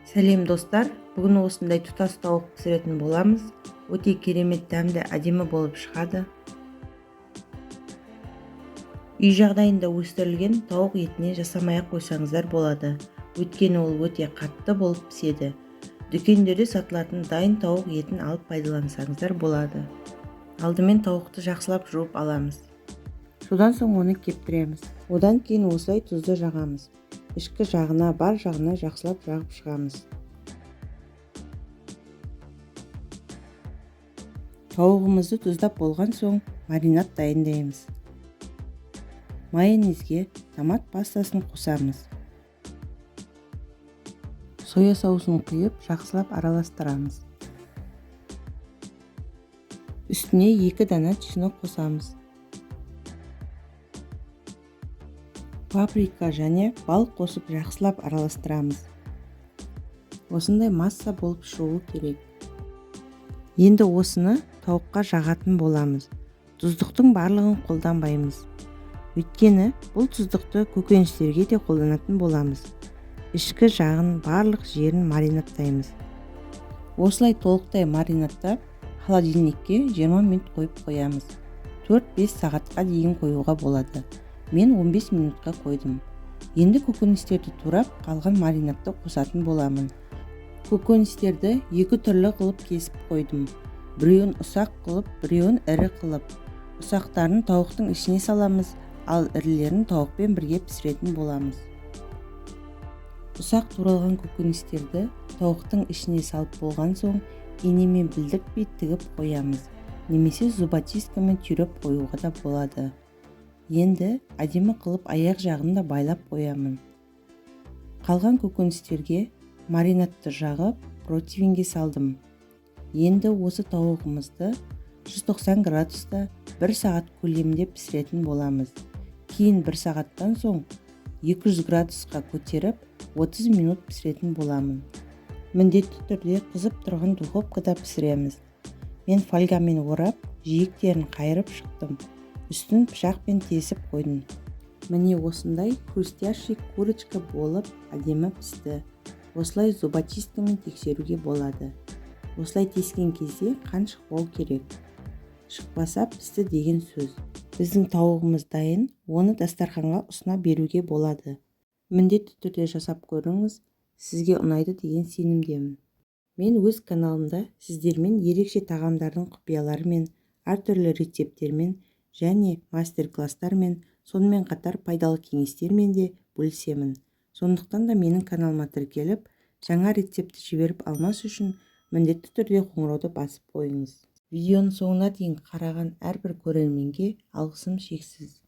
Сәлем достар, бүгін осындай тұтас тауық пісіретін боламыз. Өте керемет дәмді әдемі болып шығады. Үй жағдайында өсірілген тауық етіне жасамай-ақ қойсаңыздар болады. Өйткені ол өте қатты болып піседі. Дүкендерде сатылатын дайын тауық етін алып пайдалансаңыздар болады. Алдымен тауықты жақсылап жуып аламыз. Содан соң оны кептіреміз. Одан кейін осылай тұзды жағамыз. Ішкі жағына, бар жағына жақсылап жағып шығамыз. Тауығымызды тұздап болған соң маринад дайындаймыз. Майонезге томат пастасын қосамыз. Соя соусын құйып, жақсылап араластырамыз. Үстіне 2 дана чеснок қосамыз. Паприка және бал қосып жақсылап араластырамыз. Осындай масса болып шығуы керек. Енді осыны тауыққа жағатын боламыз. Тұздықтың барлығын қолданбаймыз. Өйткені бұл тұздықты көкөністерге де қолданатын боламыз. Ішкі жағын, барлық жерін маринадтаймыз. Осылай толықтай маринадтап, холодильникке 20 минут қойып қоямыз. 4-5 сағатқа дейін қоюға болады. Мен 15 минутқа қойдым. Енді көкөністерді турап, қалған маринадты қосатын боламын. Көкөністерді 2 түрлі қылып кесіп қойдым. Біреуін ұсақ қылып, біреуін ірі қылып. Ұсақтарын тауықтың ішіне саламыз, ал ірілерін тауықпен бірге пісіретін боламыз. Ұсақ туралған көкөністерді тауықтың ішіне салып болған соң, инемен білдіртпей тігіп қоямыз. Немесе зубочисткамен түйреп қоюға да болады. Енді әдемі қылып аяқ жағын да байлап қоямын. Қалған көкөністерге маринадты жағып, противенге салдым. Енді осы тауығымызды 190 градуста 1 сағат көлемінде пісіретін боламыз. Кейін 1 сағаттан соң 200 градусқа көтеріп 30 минут пісіретін боламын. Міндетті түрде қызып тұрған духовкада пісіреміз. Мен фольгамен орап, жиектерін қайырып шықтым. Үстін пышақпен тесіп қойдым. Міне осындай хрустящий курочка болып әдемі пісті. Осылай зубочисткамен тексеруге болады. Осылай тескен кезде қан шықпау керек. Шықпаса пісті деген сөз. Біздің тауығымыз дайын, оны дастарханға ұсына беруге болады. Міндетті түрде жасап көріңіз, сізге ұнайды деген сенімдемін. Мен өз каналымда сіздермен ерекше тағамдардың құпияларымен, әртүрлі рецептермен және мастер-класстармен, сонымен қатар пайдалы кеңестермен де бөлісемін. Сондықтан да менің каналыма тіркеліп, жаңа рецепті жіберіп алмас үшін міндетті түрде қоңырауды басып қойыңыз. Видеоның соңына дейін қараған әрбір көрерменге алғысым шексіз.